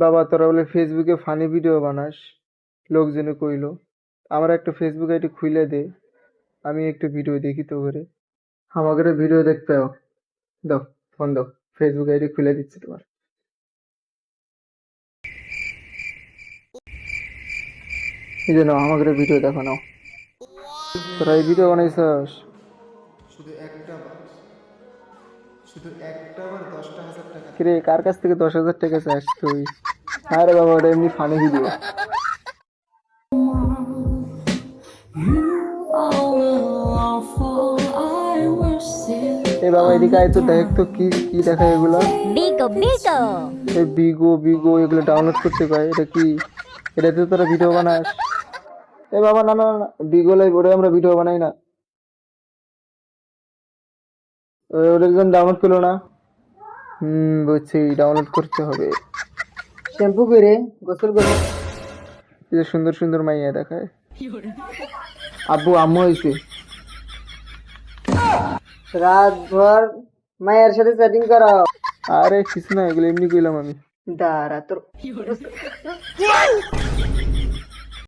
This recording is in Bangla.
বাবা তোরা বলে ফেসবুকে ফানি ভিডিও বানাস, লোকজনে কইলো। আমার একটা ফেসবুক আইডি খুলে দে, আমি একটু ভিডিও দেখি তো করে। আমাকে ভিডিও দেখতে দাও, দাও ফোন দাও, ফেসবুক আইডি খুলে দিচ্ছি তোমার। এই যে নাও, আমাকে ভিডিও দেখো নাও। তোরা এই ভিডিও বানাইছস? শুধু একটা বার, শুধু একটা বার 10,000 টাকা। কিরে, কার কাছ থেকে 10,000 টাকা চাস তুই? আরে বাবা, ওটা এমনি ফানি ভিডিও। এ বাবা, এদিকে আয় তো, দেখ তো কি কি দেখায় এগুলা। বিগো বিগো এই বিগো বিগো এগুলো ডাউনলোড করতে কয়, এটা কি? এটাতে তোরা ভিডিও বানাস? এ বাবা, না না না, বিগো লাইভ, ওটা আমরা ভিডিও বানাই না। ওটা একজন ডাউনলোড করলো না। বুঝছি, ডাউনলোড করতে হবে। শ্যাম্পু করে গোসল করে, এই যে সুন্দর সুন্দর মাইয়া দেখায়। আব্বু আম্মু হয়েছে, রাত ভর মায়ের সাথে চ্যাটিং করো। আরে কিছু না, এগুলো এমনি কইলাম আমি। দাঁড়া তোর